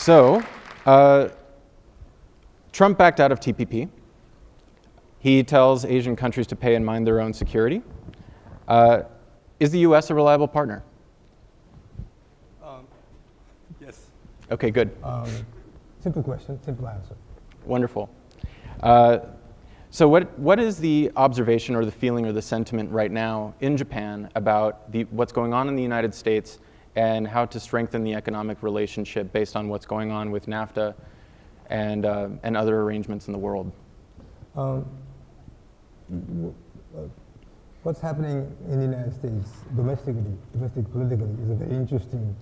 So, uh, Trump backed out of TPP. He tells Asian countries to pay and mind their own security. Is the US a reliable partner? Yes. Okay, good. Simple question, simple answer. Wonderful. So what is the observation or the feeling or the sentiment right now in Japan about what's going on in the United States and how to strengthen the economic relationship based on what's going on with NAFTA and other arrangements in the world? What's happening in the United States domestic politically is a very interesting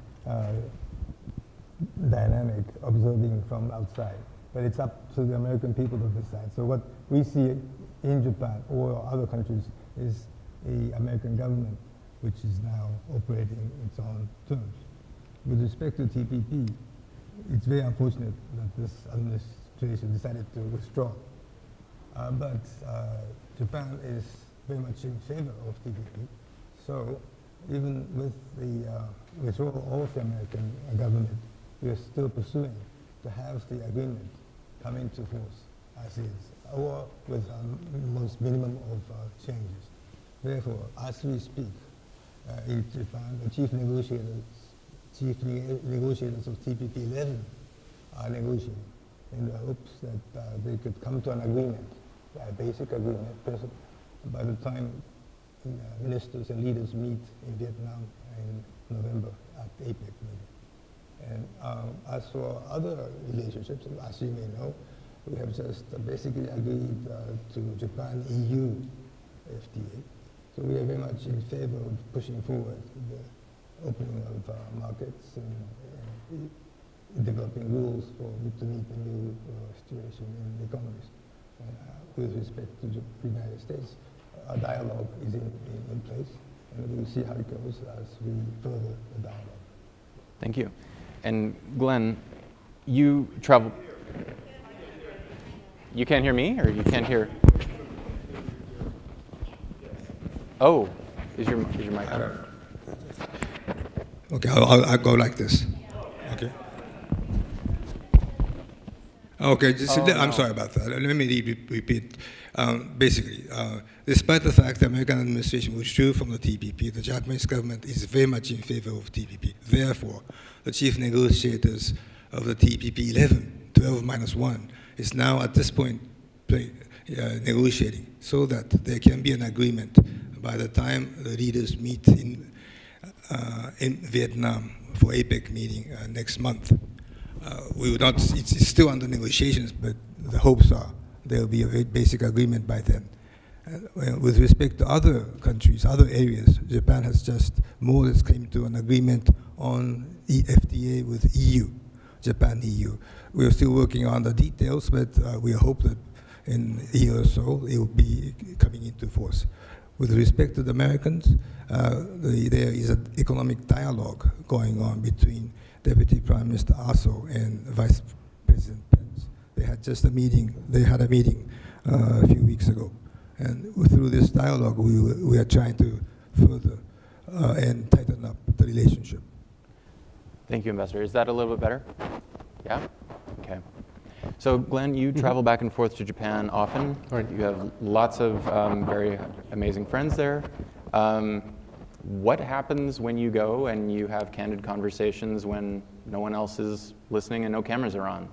dynamic observing from outside. But it's up to the American people to decide. So what we see in Japan or other countries is an American government which is now operating its own terms. With respect to TPP, it's very unfortunate that this administration decided to withdraw. But Japan is very much in favor of TPP. So even with the withdrawal of the American government, we are still pursuing to have the agreement come into force as is, or with most minimum of changes. Therefore, as we speak, in Japan, the chief negotiators of TPP 11 are negotiating in the hopes that they could come to an agreement, a basic agreement, by the time ministers and leaders meet in Vietnam in November at the APEC meeting. And as for other relationships, as you may know, we have just basically agreed to Japan-EU FTA. So we are very much in favor of pushing forward the opening of markets and developing rules to meet the new situation in the economies. With respect to the United States, a dialogue is in place, and we'll see how it goes as we further the dialogue. Thank you. And Glenn, you travel. You can't hear me, or you can't hear? Oh, is your mic on? Okay, I'll go like this. Okay. Okay, I'm sorry about that. Let me repeat. Basically, despite the fact the American administration withdrew from the TPP, the Japanese government is very much in favor of TPP. Therefore, the chief negotiators of the TPP 11, 12 minus 1, is now at this point negotiating so that there can be an agreement by the time the leaders meet in Vietnam for APEC meeting next month. We would not, it's still under negotiations, but the hopes are there will be a very basic agreement by then. With respect to other countries, other areas, Japan has just more or less came to an agreement on FTA with EU, Japan-EU. We are still working on the details, but we hope that in a year or so it will be coming into force. With respect to the Americans, there is an economic dialogue going on between Deputy Prime Minister Aso and Vice President Pence. They had a meeting a few weeks ago. And through this dialogue, we are trying to further and tighten up the relationship. Thank you, Ambassador. Is that a little bit better? Yeah? Okay. So, Glenn, you travel back and forth to Japan often. Right. You have lots of very amazing friends there. What happens when you go and you have candid conversations when no one else is listening and no cameras are on?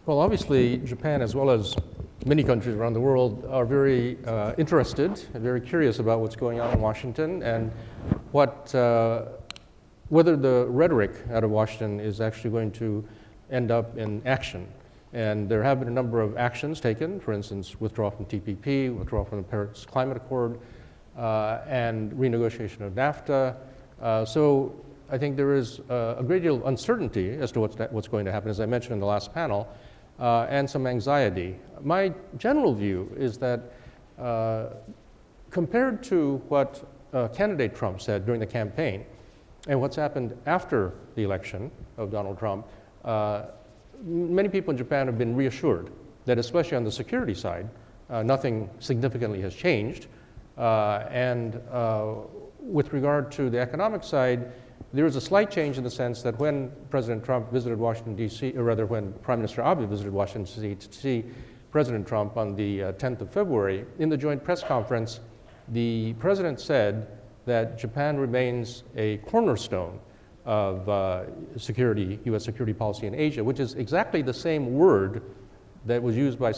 Well, obviously, Japan, as well as many countries around the world, are very interested and very curious about what's going on in Washington and whether the rhetoric out of Washington is actually going to end up in action. And there have been a number of actions taken, for instance, withdrawal from TPP, withdrawal from the Paris Climate Accord, and renegotiation of NAFTA. So I think there is a great deal of uncertainty as to what's going to happen, as I mentioned in the last panel, and some anxiety. My general view is that compared to what candidate Trump said during the campaign and what's happened after the election of Donald Trump, many people in Japan have been reassured that, especially on the security side, nothing significantly has changed. And with regard to the economic side, there is a slight change in the sense that when President Trump visited Washington, D.C., or rather when Prime Minister Abe visited Washington, D.C. to see President Trump on the 10th of February, in the joint press conference, the president said that Japan remains a cornerstone of U.S. security policy in Asia, which is exactly the same word that was used by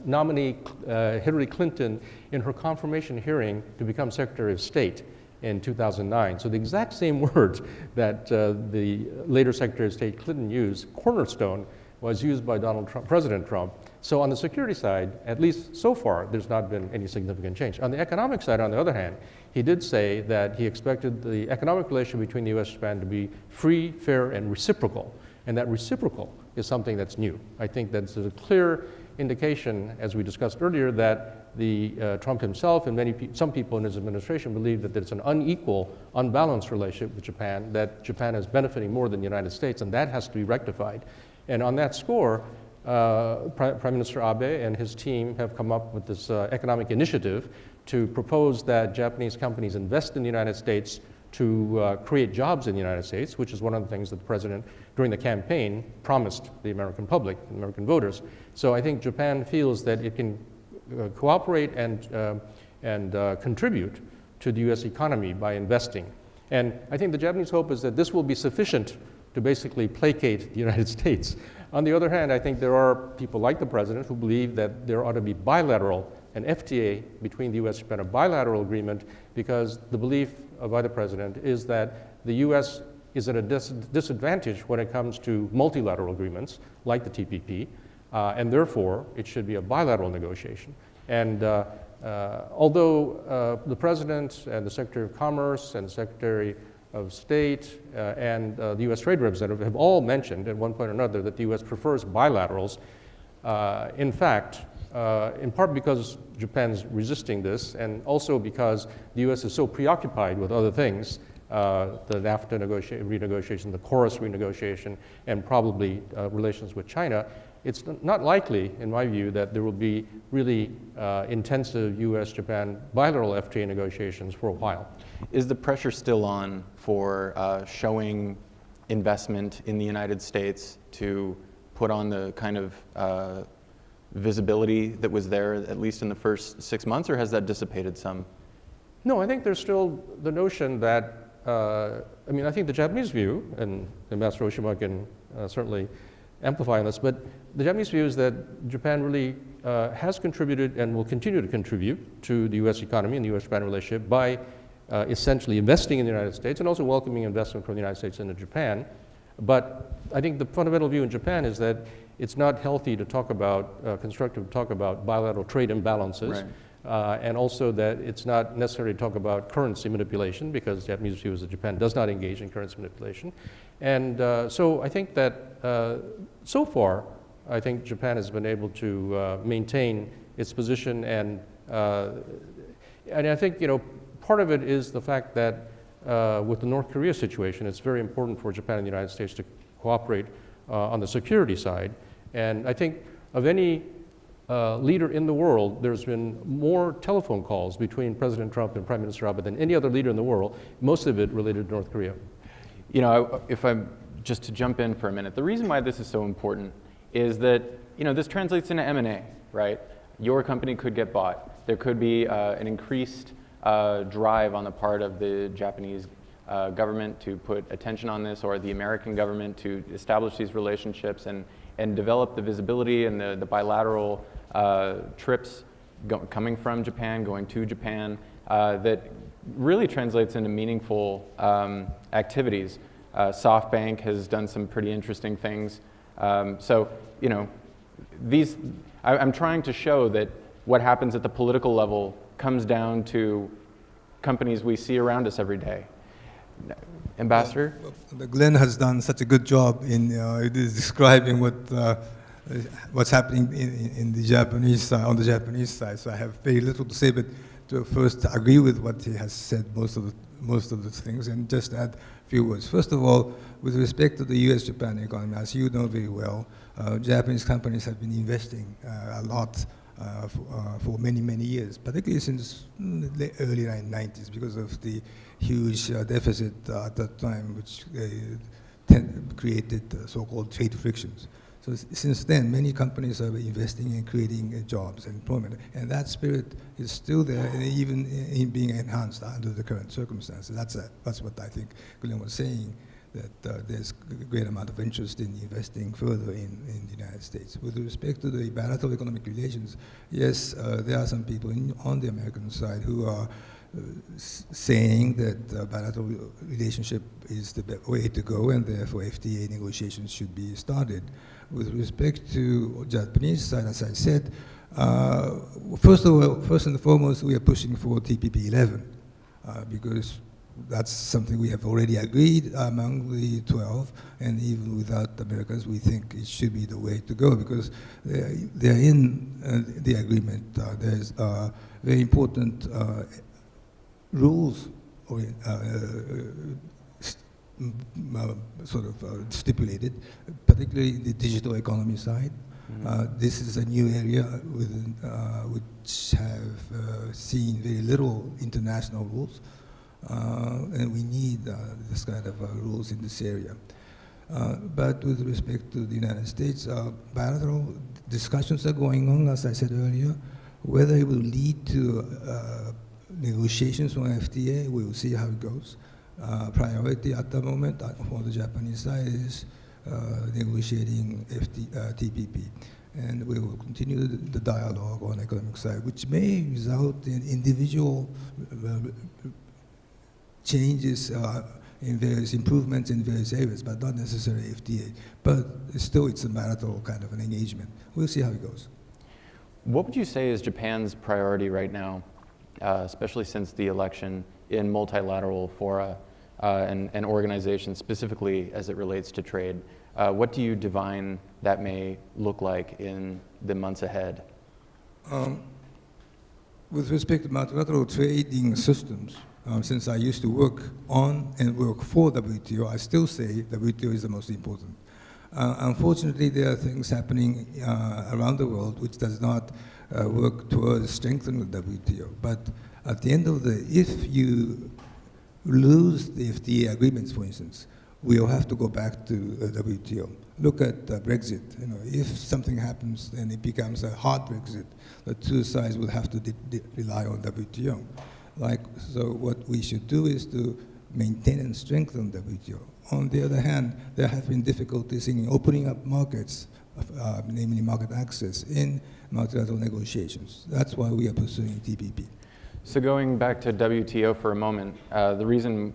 nominee Hillary Clinton in her confirmation hearing to become Secretary of State in 2009. So the exact same words that the later Secretary of State Clinton used, cornerstone, was used by President Trump. So on the security side, at least so far, there's not been any significant change. On the economic side, on the other hand, he did say that he expected the economic relationship between the U.S. and Japan to be free, fair, and reciprocal. And that reciprocal is something that's new. I think that's a clear indication, as we discussed earlier, that Trump himself and some people in his administration believe that there's an unequal, unbalanced relationship with Japan, that Japan is benefiting more than the United States, and that has to be rectified. And on that score, Prime Minister Abe and his team have come up with this economic initiative to propose that Japanese companies invest in the United States to create jobs in the United States, which is one of the things that the president, during the campaign, promised the American public, the American voters. So I think Japan feels that it can cooperate and contribute to the U.S. economy by investing. And I think the Japanese hope is that this will be sufficient to basically placate the United States. On the other hand, I think there are people like the president who believe that there ought to be bilateral, an FTA between the U.S. and Japan, a bilateral agreement, because the belief by the president is that the U.S. is at a disadvantage when it comes to multilateral agreements like the TPP, and therefore it should be a bilateral negotiation. And although the president and the Secretary of Commerce and the Secretary of State and the U.S. Trade Representative have all mentioned at one point or another that the U.S. prefers bilaterals. In fact, in part because Japan's resisting this, and also because the U.S. is so preoccupied with other things, the NAFTA renegotiation, the KORUS renegotiation, and probably relations with China, it's not likely, in my view, that there will be really intensive U.S.-Japan bilateral FTA negotiations for a while. Is the pressure still on for showing investment in the United States to put on the kind of visibility that was there, at least in the first 6 months, or has that dissipated some? No, I think there's still the notion that, I think the Japanese view, and Ambassador Oshima can certainly amplify on this, but the Japanese view is that Japan really has contributed and will continue to contribute to the U.S. economy and the U.S.-Japan relationship by essentially investing in the United States and also welcoming investment from the United States into Japan. But I think the fundamental view in Japan is that it's not healthy to talk about, constructive to talk about bilateral trade imbalances, right. And also that it's not necessary to talk about currency manipulation, because the Japanese view is that Japan does not engage in currency manipulation. And so I think that so far, I think Japan has been able to maintain its position, and I think, part of it is the fact that with the North Korea situation, it's very important for Japan and the United States to cooperate on the security side. And I think of any leader in the world, there's been more telephone calls between President Trump and Prime Minister Abe than any other leader in the world, most of it related to North Korea. If I'm just to jump in for a minute, the reason why this is so important is that, this translates into M&A, right? Your company could get bought. There could be an increased drive on the part of the Japanese government to put attention on this, or the American government to establish these relationships and develop the visibility and the bilateral trips coming from Japan, going to Japan, that really translates into meaningful activities. SoftBank has done some pretty interesting things. I'm trying to show that what happens at the political level comes down to companies we see around us every day. Ambassador? Glenn has done such a good job in describing what's happening in the Japanese side, on the Japanese side. So I have very little to say, but to first agree with what he has said, most of the things, and just add a few words. First of all, with respect to the U.S.-Japan economy, as you know very well, Japanese companies have been investing a lot for many, many years, particularly since the early 90s, because of the huge deficit at that time, which created so-called trade frictions. So since then, many companies are investing in creating jobs and employment, and that spirit is still there, and even in being enhanced under the current circumstances. That's what I think Glenn was saying, that there's a great amount of interest in investing further in the United States. With respect to the bilateral economic relations, yes, there are some people on the American side who are saying that bilateral relationship is the way to go, and therefore FTA negotiations should be started. With respect to Japanese side, as I said, first and foremost, we are pushing for TPP 11 because that's something we have already agreed among the 12, and even without the Americans, we think it should be the way to go because they're in the agreement. There's very important rules or stipulated, particularly in the digital economy side. This is a new area which have seen very little international rules, and we need this kind of rules in this area. But with respect to the United States, bilateral discussions are going on, as I said earlier. Whether it will lead to negotiations on FTA, we will see how it goes. Priority at the moment for the Japanese side is negotiating TPP. And we will continue the dialogue on the economic side, which may result in individual changes in various improvements in various areas, but not necessarily FTA. But still, it's a bilateral kind of an engagement. We'll see how it goes. What would you say is Japan's priority right now, especially since the election, in multilateral fora and organizations, specifically as it relates to trade? What do you divine that may look like in the months ahead? With respect to multilateral trading systems, since I used to work on and work for WTO, I still say WTO is the most important. Unfortunately, there are things happening around the world which does not work towards strengthening the WTO. But at the end of the day, if you lose the FTA agreements, for instance, we'll have to go back to WTO. Look at Brexit. If something happens and it becomes a hard Brexit, the two sides will have to rely on WTO. So what we should do is to maintain and strengthen WTO. On the other hand, there have been difficulties in opening up markets, namely market access, in multilateral negotiations. That's why we are pursuing TPP. So going back to WTO for a moment, the reason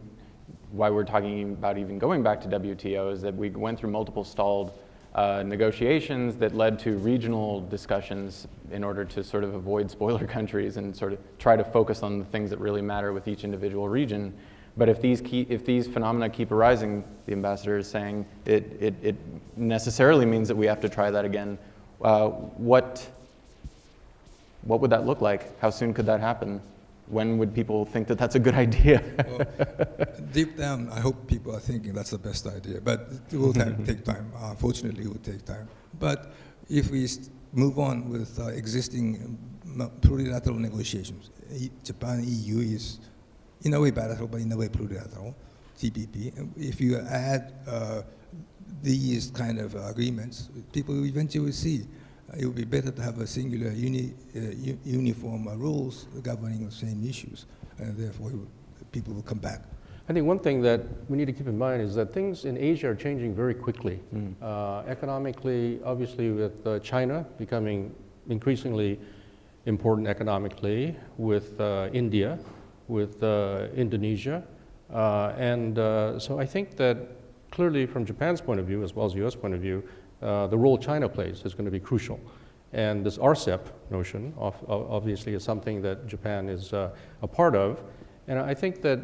why we're talking about even going back to WTO is that we went through multiple stalled negotiations that led to regional discussions in order to sort of avoid spoiler countries and sort of try to focus on the things that really matter with each individual region. But if these phenomena keep arising, the ambassador is saying it necessarily means that we have to try that again. What would that look like? How soon could that happen? When would people think that that's a good idea? Well, deep down, I hope people are thinking that's the best idea, but it will take time. Unfortunately, it will take time. But if we move on with existing plurilateral negotiations, Japan, EU is in a way bilateral, but in a way plurilateral, TPP. If you add these kind of agreements, people will eventually see it would be better to have a singular uniform rules governing the same issues, and therefore people will come back. I think one thing that we need to keep in mind is that things in Asia are changing very quickly. Economically, obviously with China becoming increasingly important economically, with India, with Indonesia, and so I think that clearly from Japan's point of view, as well as the US point of view, the role China plays is going to be crucial. And this RCEP notion obviously is something that Japan is a part of. And I think that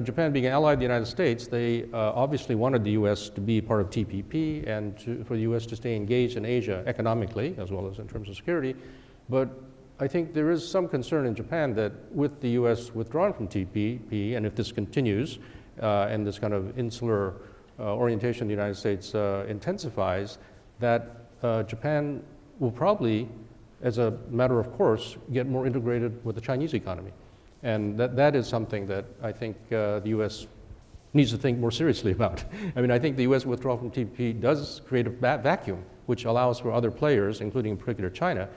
Japan being allied of the United States, they obviously wanted the US to be part of TPP and for the US to stay engaged in Asia economically as well as in terms of security. But I think there is some concern in Japan that with the US withdrawing from TPP, and if this continues and this kind of insular orientation of the United States intensifies, that Japan will probably as a matter of course, get more integrated with the Chinese economy. And that is something that I think the U.S. needs to think more seriously about. I mean, I think the U.S. withdrawal from TPP does create a vacuum, which allows for other players, including in particular China,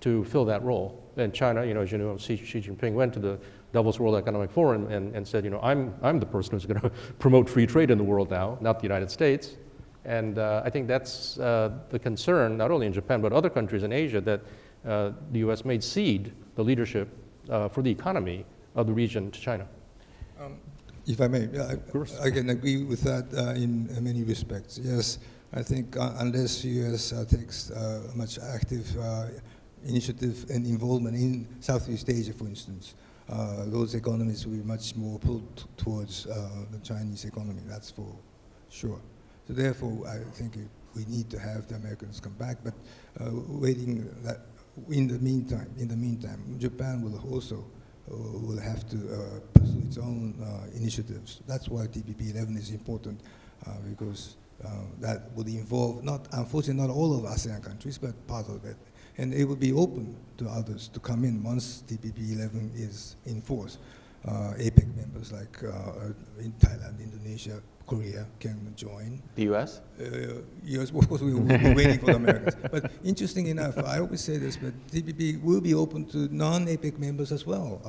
to fill that role. And China, as you know, Xi Jinping went to the Davos World Economic Forum and said, I'm the person who's going to promote free trade in the world now, not the United States. And I think that's the concern, not only in Japan, but other countries in Asia, that the U.S. may cede the leadership for the economy of the region to China. If I may, I can agree with that in many respects. Yes, I think unless U.S. Takes much active initiative and involvement in Southeast Asia, for instance, those economies will be much more pulled towards the Chinese economy, that's for sure. So therefore, I think we need to have the Americans come back, but waiting that in the meantime, Japan will also will have to pursue its own initiatives. That's why TPP-11 is important, because that would involve, unfortunately, not all of ASEAN countries, but part of it. And it would be open to others to come in once TPP-11 is in force. APEC members like in Thailand, Indonesia, Korea can join. The U.S.? Yes, of course, we will be waiting for the Americans. But interesting enough, I always say this, but TPP will be open to non-APEC members as well.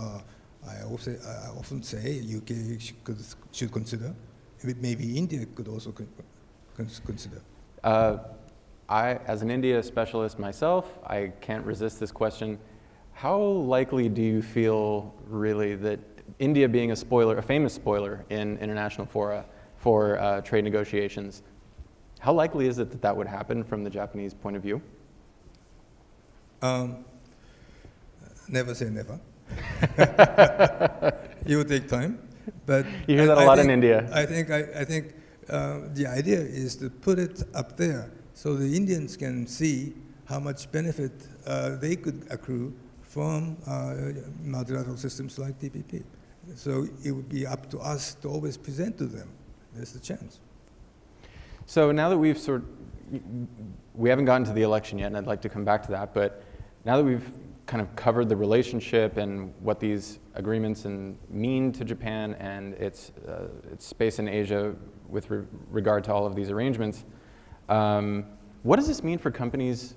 I often say UK should consider. Maybe India could also consider. As an India specialist myself, I can't resist this question. How likely do you feel, really, that India being a famous spoiler in international fora for trade negotiations, how likely is it that that would happen from the Japanese point of view? Never say never. It will take time, but you hear that a lot in India. I think the idea is to put it up there so the Indians can see how much benefit they could accrue from multilateral systems like TPP. So it would be up to us to always present to them. There's the chance. So now that we haven't gotten to the election yet, and I'd like to come back to that, but now that we've kind of covered the relationship and what these agreements mean to Japan and its space in Asia with regard to all of these arrangements, what does this mean for companies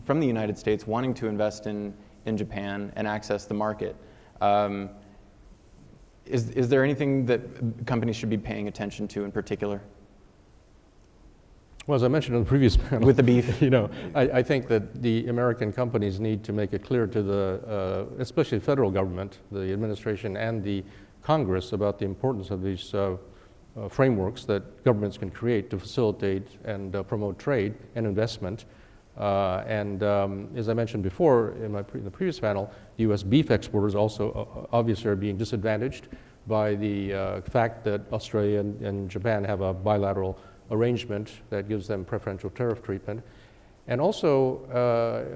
from the United States wanting to invest in Japan and access the market? Is there anything that companies should be paying attention to in particular? Well, as I mentioned in the previous panel, with the beef, I think that the American companies need to make it clear to the, especially the federal government, the administration, and the Congress about the importance of these frameworks that governments can create to facilitate and promote trade and investment. As I mentioned before in the previous panel, the U.S. beef exporters also obviously are being disadvantaged by the fact that Australia and Japan have a bilateral arrangement that gives them preferential tariff treatment. And also,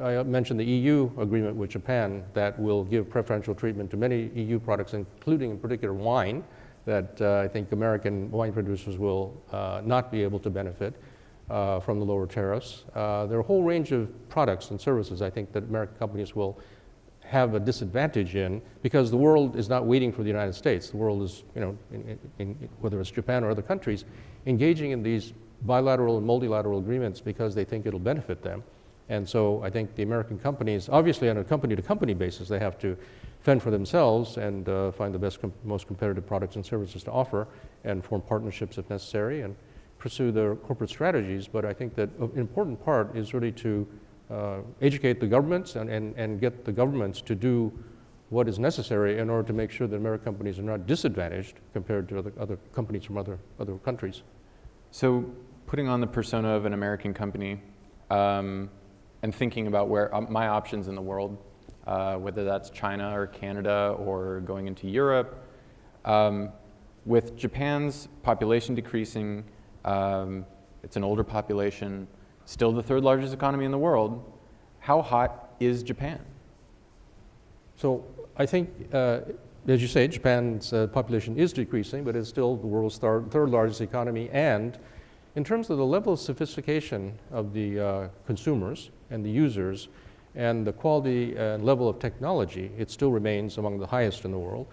I mentioned the EU agreement with Japan that will give preferential treatment to many EU products, including in particular wine, that I think American wine producers will not be able to benefit from the lower tariffs. There are a whole range of products and services I think that American companies will have a disadvantage in, because the world is not waiting for the United States. The world is, whether it's Japan or other countries, engaging in these bilateral and multilateral agreements because they think it'll benefit them. And so I think the American companies, obviously on a company-to-company basis, they have to fend for themselves and find the best, most competitive products and services to offer and form partnerships if necessary and pursue their corporate strategies. But I think that an important part is really to educate the governments and get the governments to do what is necessary in order to make sure that American companies are not disadvantaged compared to other companies from other countries. So putting on the persona of an American company and thinking about where my options in the world, whether that's China or Canada or going into Europe, with Japan's population decreasing, it's an older population, still the third largest economy in the world, how hot is Japan? So I think, as you say, Japan's population is decreasing, but it's still the world's third largest economy. And in terms of the level of sophistication of the consumers and the users, and the quality and level of technology, it still remains among the highest in the world,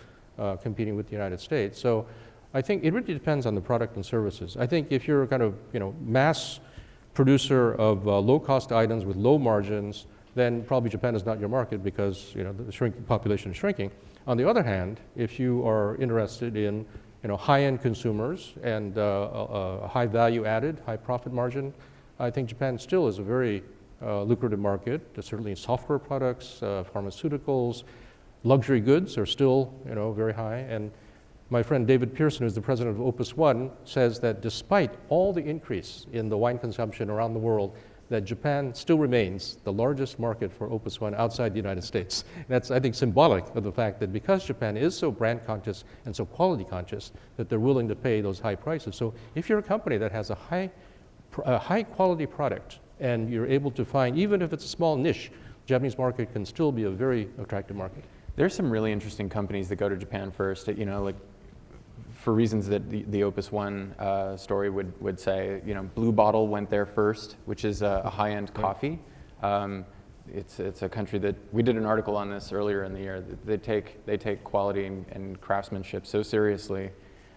competing with the United States. So I think it really depends on the product and services. I think if you're a kind of mass producer of low-cost items with low margins, then probably Japan is not your market because the shrinking population is shrinking. On the other hand, if you are interested in high-end consumers and high value added, high profit margin, I think Japan still is a very lucrative market. Certainly software products, pharmaceuticals, luxury goods are still very high. And my friend David Pearson, who's the president of Opus One, says that despite all the increase in the wine consumption around the world, that Japan still remains the largest market for Opus One outside the United States. That's, I think, symbolic of the fact that because Japan is so brand conscious and so quality conscious, that they're willing to pay those high prices. So if you're a company that has a high quality product and you're able to find, even if it's a small niche, Japanese market can still be a very attractive market. There's some really interesting companies that go to Japan first, like for reasons that the Opus One story would say. Blue Bottle went there first, which is a high-end coffee. It's a country that we did an article on this earlier in the year. They take quality and craftsmanship so seriously,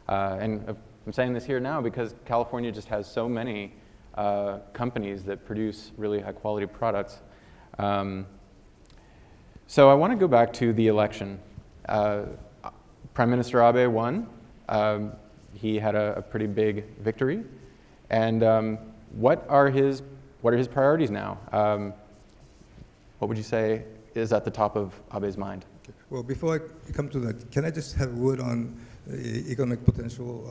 and I'm saying this here now because California just has so many companies that produce really high-quality products. So I want to go back to the election. Prime Minister Abe won. He had a pretty big victory. And what are his priorities now? What would you say is at the top of Abe's mind? Okay. Well, before I come to that, can I just have a word on economic potential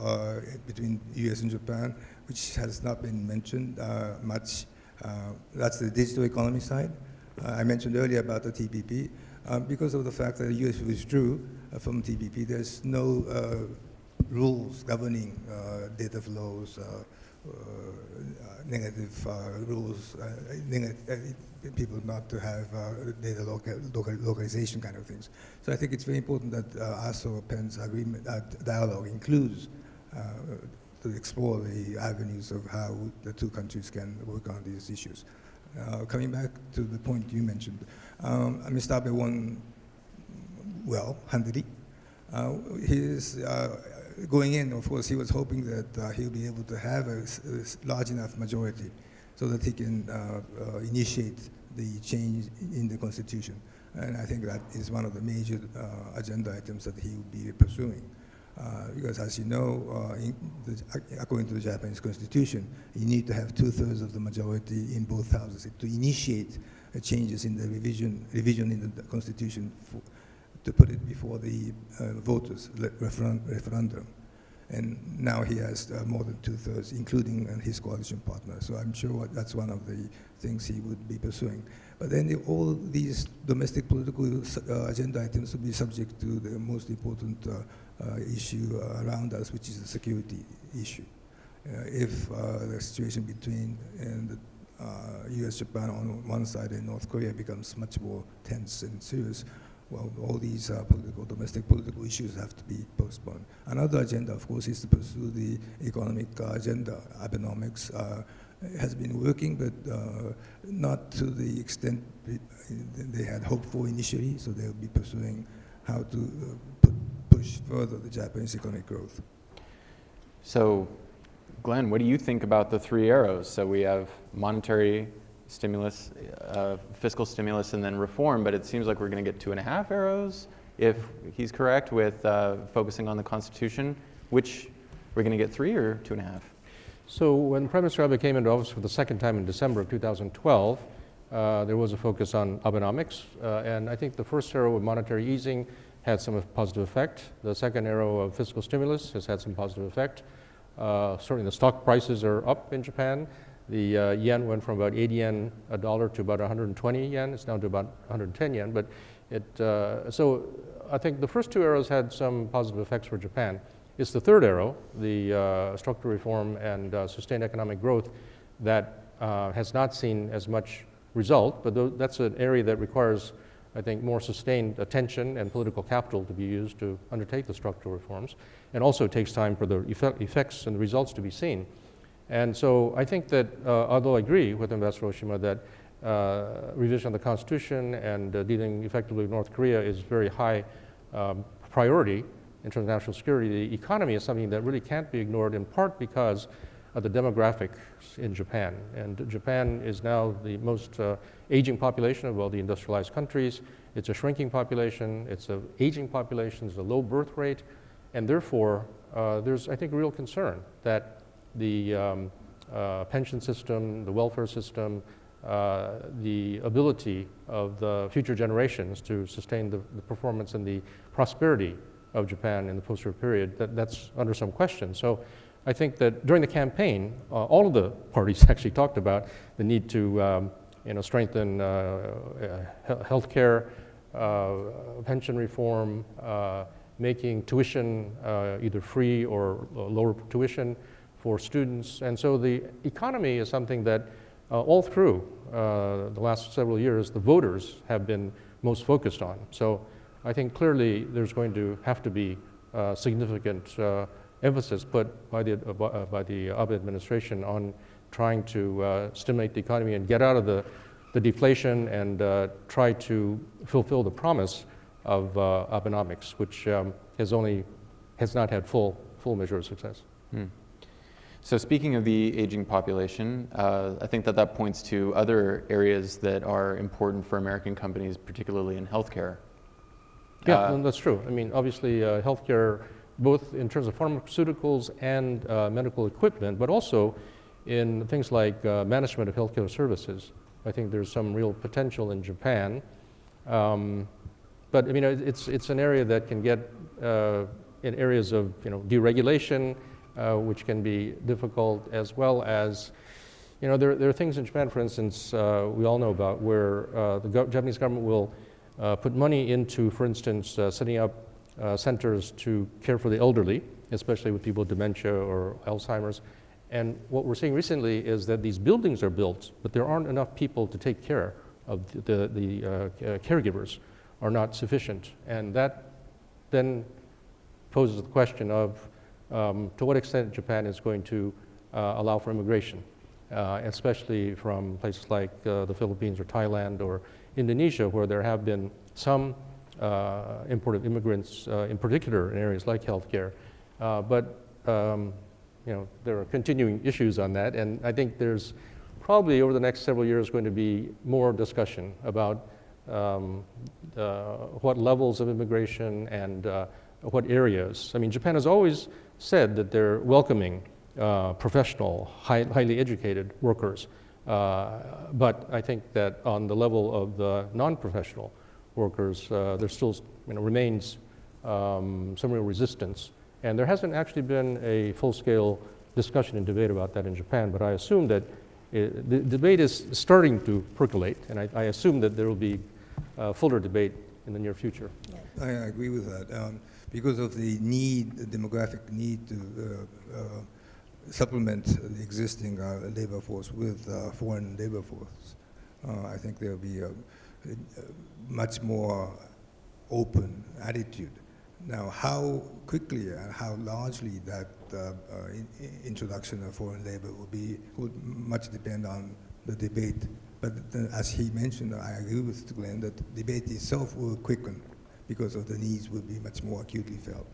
between U.S. and Japan, which has not been mentioned much. That's the digital economy side. I mentioned earlier about the TPP. Because of the fact that the U.S. withdrew from TPP, there's no rules governing data flows, negative rules, people not to have data localization kind of things. So I think it's very important that ASO-PEN's agreement, dialogue includes to explore the avenues of how the two countries can work on these issues. Coming back to the point you mentioned, Mr. Abe won well, handily. Going in, of course, he was hoping that he'll be able to have a large enough majority so that he can initiate the change in the Constitution. And I think that is one of the major agenda items that he will be pursuing. Because as you know, according to the Japanese Constitution, you need to have 2/3 of the majority in both houses to initiate changes in the revision in the Constitution to put it before the voters, referendum. And now he has more than 2/3, including his coalition partner. So I'm sure that's one of the things he would be pursuing. But then all these domestic political agenda items will be subject to the most important issue around us, which is the security issue. If the situation between U.S., Japan on one side and North Korea becomes much more tense and serious, well, all these domestic political issues have to be postponed. Another agenda, of course, is to pursue the economic agenda. Abenomics has been working, but not to the extent they had hoped for initially, so they'll be pursuing how to push further the Japanese economic growth. So, Glenn, what do you think about the three arrows? So we have monetary stimulus, fiscal stimulus, and then reform, but it seems like we're going to get 2.5 arrows if he's correct with focusing on the Constitution. Which, we're going to get 3 or 2.5? So when Prime Minister Abe came into office for the second time in December of 2012, there was a focus on Abenomics, and I think the first arrow of monetary easing had some positive effect. The second arrow of fiscal stimulus has had some positive effect. Certainly the stock prices are up in Japan. The yen went from about 80 yen a dollar to about 120 yen. It's down to about 110 yen. But so I think the first two arrows had some positive effects for Japan. It's the third arrow, the structural reform and sustained economic growth, that has not seen as much result. But that's an area that requires, I think, more sustained attention and political capital to be used to undertake the structural reforms. And also it takes time for the effects and the results to be seen. And so I think that, although I agree with Ambassador Oshima that revision of the Constitution and dealing effectively with North Korea is very high priority in terms of national security. The economy is something that really can't be ignored, in part because of the demographics in Japan. And Japan is now the most aging population of all the industrialized countries. It's a shrinking population, it's an aging population, it's a low birth rate, and therefore there's, I think, a real concern that the pension system, the welfare system, the ability of the future generations to sustain the performance and the prosperity of Japan in the post-war period, that's under some question. So I think that during the campaign, all of the parties actually talked about the need to strengthen healthcare, pension reform, making tuition either free or lower tuition for students. And so the economy is something that all through the last several years, the voters have been most focused on. So I think clearly there's going to have to be significant emphasis put by the Abe administration on trying to stimulate the economy and get out of the deflation and try to fulfill the promise of Abenomics, which has not had full measure of success. So speaking of the aging population, I think that points to other areas that are important for American companies, particularly in healthcare. Yeah, that's true. I mean, obviously, healthcare, both in terms of pharmaceuticals and medical equipment, but also in things like management of healthcare services. I think there's some real potential in Japan. But I mean, it's an area that can get in areas of deregulation, which can be difficult, as well as there are things in Japan, for instance, we all know about, where the Japanese government will put money into, for instance, setting up centers to care for the elderly, especially with people with dementia or Alzheimer's. And what we're seeing recently is that these buildings are built, but there aren't enough people to take care of the caregivers are not sufficient. And that then poses the question of to what extent Japan is going to allow for immigration, especially from places like the Philippines or Thailand or Indonesia, where there have been some imported immigrants, in particular in areas like healthcare. But there are continuing issues on that, and I think there's probably over the next several years going to be more discussion about what levels of immigration and what areas. I mean, Japan has always said that they're welcoming professional, highly educated workers, but I think that on the level of the non-professional workers, there still remains some real resistance. And there hasn't actually been a full-scale discussion and debate about that in Japan, but I assume that the debate is starting to percolate, and I assume that there will be fuller debate in the near future. I agree with that. Because of the need, the demographic need to supplement the existing labor force with foreign labor force, I think there will be a much more open attitude. Now, how quickly and how largely that introduction of foreign labor would much depend on the debate. But as he mentioned, I agree with Glenn that the debate itself will quicken because of the needs will be much more acutely felt.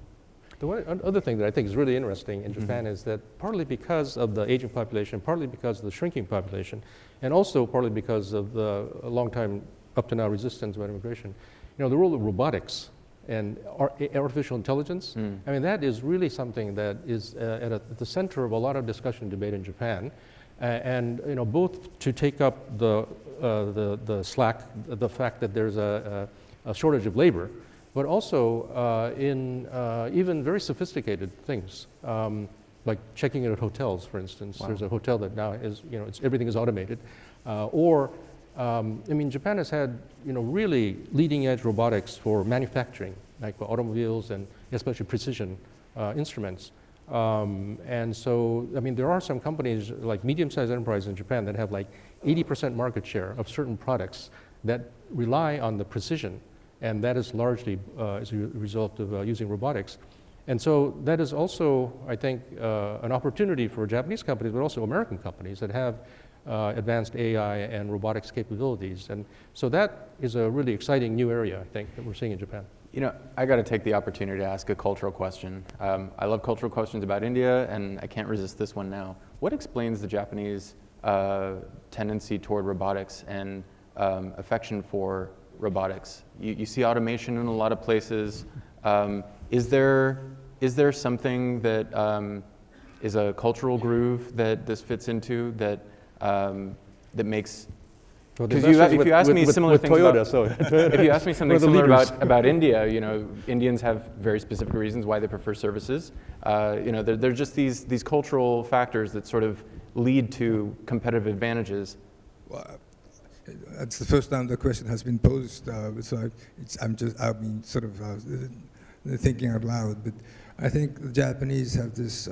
The one other thing that I think is really interesting in Japan is that partly because of the aging population, partly because of the shrinking population, and also partly because of the long time up to now resistance about immigration, the role of robotics and artificial intelligence, I mean, that is really something that is at the center of a lot of discussion and debate in Japan. And both to take up the slack, the fact that there's a shortage of labor, but also in even very sophisticated things, like checking in at hotels, for instance. Wow. There's a hotel that now is, everything is automated. I mean, Japan has had, really leading-edge robotics for manufacturing, like for automobiles and especially precision instruments. And so, I mean, there are some companies, like medium-sized enterprises in Japan, that have like 80% market share of certain products that rely on the precision, and that is largely as a result of using robotics. And so that is also, I think, an opportunity for Japanese companies, but also American companies that have advanced AI and robotics capabilities. And so that is a really exciting new area, I think, that we're seeing in Japan. You know, I got to take the opportunity to ask a cultural question. I love cultural questions about India, and I can't resist this one now. What explains the Japanese tendency toward robotics and affection for robotics? You see automation in a lot of places. Is there something that is a cultural groove that this fits into that makes? Because if you ask me similar things Toyota, if you ask me something similar about India, you know, Indians have very specific reasons why they prefer services. You know, there's just these cultural factors that sort of lead to competitive advantages. Well, it's the first time the question has been posed, so I've been sort of thinking out loud. But I think the Japanese have this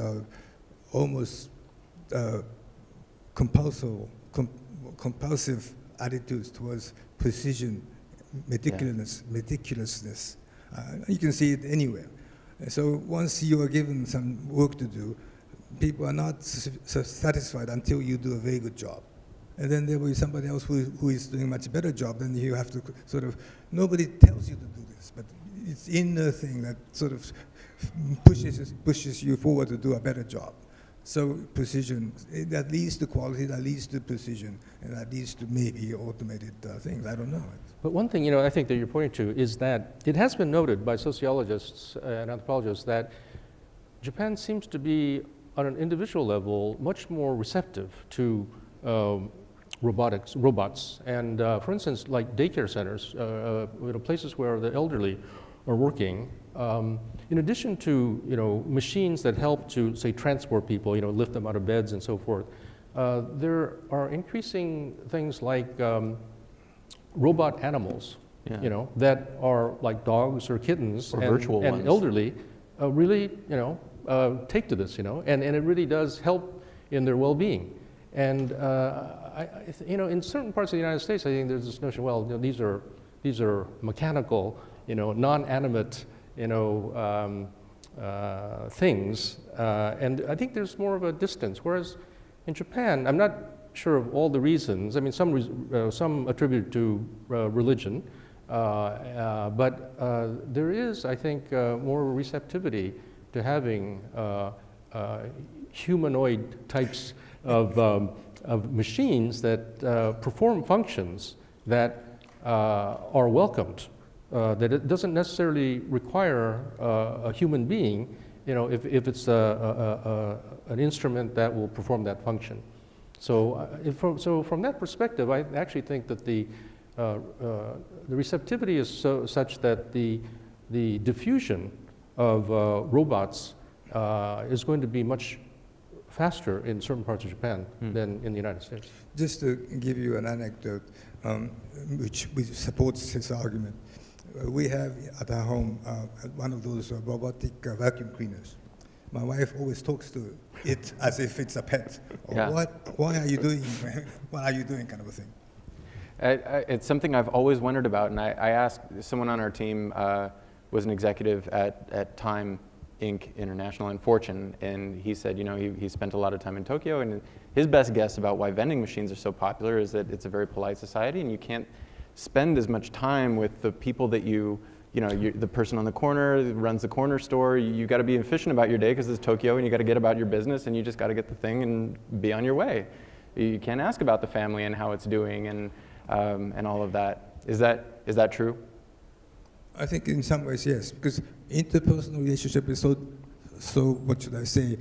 almost compulsive attitudes towards precision, meticulousness. You can see it anywhere. So once you are given some work to do, people are not satisfied until you do a very good job. And then there will be somebody else who is doing a much better job. Then you have to sort of, nobody tells you to do this, but it's inner thing that sort of pushes you forward to do a better job. So precision, that leads to quality, that leads to precision, and that leads to maybe automated things. I don't know. But one thing, you know, I think that you're pointing to is that it has been noted by sociologists and anthropologists that Japan seems to be, on an individual level, much more receptive to robots. And for instance, like daycare centers, you know, places where the elderly are working, in addition to, you know, machines that help to, say, transport people, you know, lift them out of beds and so forth, there are increasing things like robot animals, you know, that are like dogs or kittens or virtual ones. And elderly really, you know, take to this, you know, and it really does help in their well-being. And you know, in certain parts of the United States, I think there's this notion, well, you know, these are mechanical, you know, non-animate, you know, things, and I think there's more of a distance. Whereas in Japan, I'm not sure of all the reasons. I mean, some attribute to religion, but there is, I think, more receptivity to having humanoid types of machines that perform functions that are welcomed. That it doesn't necessarily require a human being, you know, if it's an instrument that will perform that function. So, from that perspective, I actually think that the receptivity is such that the diffusion of robots is going to be much faster in certain parts of Japan than in the United States. Just to give you an anecdote, which supports his argument. We have at our home one of those robotic vacuum cleaners. My wife always talks to it as if it's a pet. Yeah. Why are you doing? What are you doing? Kind of a thing. It's something I've always wondered about, and I asked someone on our team was an executive at Time Inc. International and Fortune, and he said, you know, he spent a lot of time in Tokyo, and his best guess about why vending machines are so popular is that it's a very polite society, and you can't spend as much time with the people that you know, the person on the corner who runs the corner store. You got to be efficient about your day because it's Tokyo, and you got to get about your business, and you just got to get the thing and be on your way. You can't ask about the family and how it's doing and all of that. Is that true? I think in some ways, yes, because interpersonal relationship is so what should I say,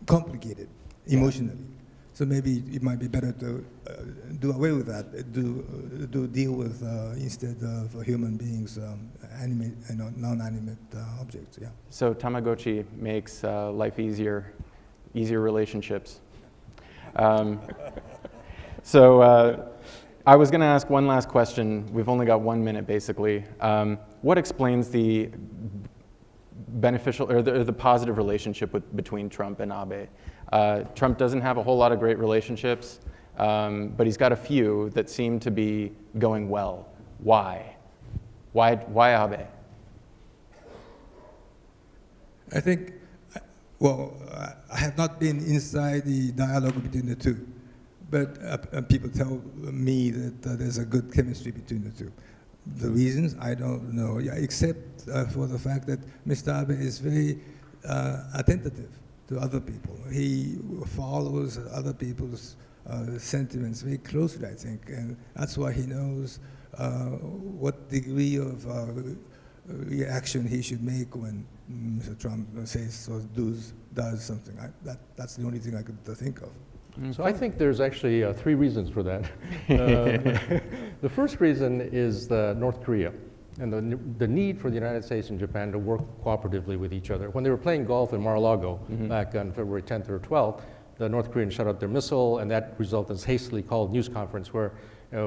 complicated emotionally. So maybe it might be better to do away with that, deal with instead of human beings, non-animate objects. Yeah. So Tamagotchi makes life easier relationships. I was going to ask one last question. We've only got 1 minute, basically. What explains the beneficial or the positive relationship between Trump and Abe? Trump doesn't have a whole lot of great relationships, but he's got a few that seem to be going well. Why? Why Abe? I think, well, I have not been inside the dialogue between the two, but people tell me that there's a good chemistry between the two. The reasons, I don't know, yeah, except for the fact that Mr. Abe is very attentive to other people. He follows other people's sentiments very closely, I think, and that's why he knows what degree of reaction he should make when Mr. Trump says or does something. That's the only thing I could think of. So I think there's actually 3 reasons for that. The first reason is North Korea and the need for the United States and Japan to work cooperatively with each other. When they were playing golf in Mar-a-Lago back on February 10th or 12th, the North Koreans shut out their missile, and that resulted in this hastily called news conference where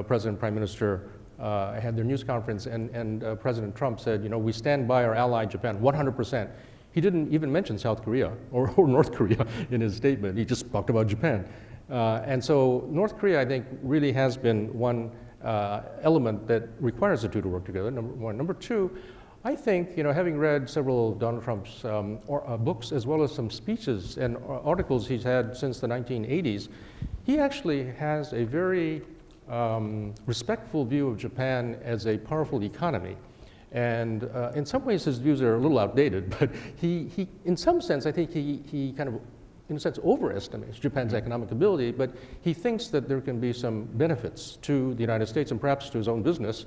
President and Prime Minister had their news conference, and President Trump said, we stand by our ally Japan 100%. He didn't even mention South Korea or North Korea in his statement. He just talked about Japan. And so North Korea, I think, really has been one element that requires the two to work together, number one. Number two, I think, having read several of Donald Trump's books, as well as some speeches and articles he's had since the 1980s, he actually has a very respectful view of Japan as a powerful economy. And in some ways, his views are a little outdated, but he in some sense, I think he kind of, in a sense, overestimates Japan's economic ability, but he thinks that there can be some benefits to the United States and perhaps to his own business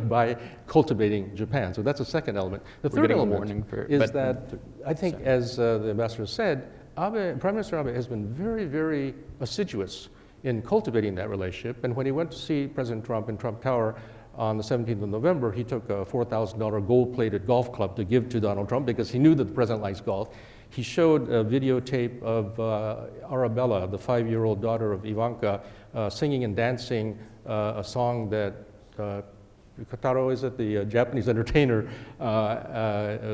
by cultivating Japan. So that's a second element. The third element is that I think, as the ambassador said, Prime Minister Abe has been very, very assiduous in cultivating that relationship. And when he went to see President Trump in Trump Tower on the 17th of November, he took a $4,000 gold-plated golf club to give to Donald Trump because he knew that the president likes golf. He showed a videotape of Arabella, the 5-year-old daughter of Ivanka, singing and dancing a song that Kotaro, is it, the Japanese entertainer,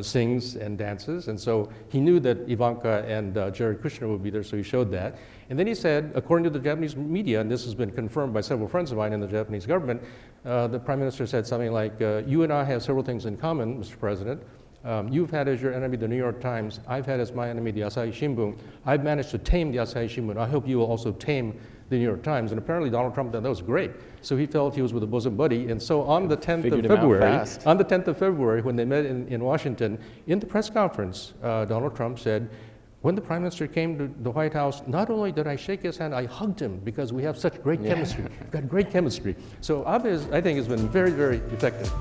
sings and dances. And so he knew that Ivanka and Jared Kushner would be there, so he showed that. And then he said, according to the Japanese media, and this has been confirmed by several friends of mine in the Japanese government, the Prime Minister said something like, you and I have several things in common, Mr. President. You've had as your enemy the New York Times. I've had as my enemy the Asahi Shimbun. I've managed to tame the Asahi Shimbun. I hope you will also tame the New York Times. And apparently Donald Trump thought that was great. So he felt he was with a bosom buddy. And so on the 10th of February, when they met in Washington, in the press conference, Donald Trump said, when the Prime Minister came to the White House, not only did I shake his hand, I hugged him because we have such great chemistry. We've got great chemistry. So Abe, I think, has been very, very effective.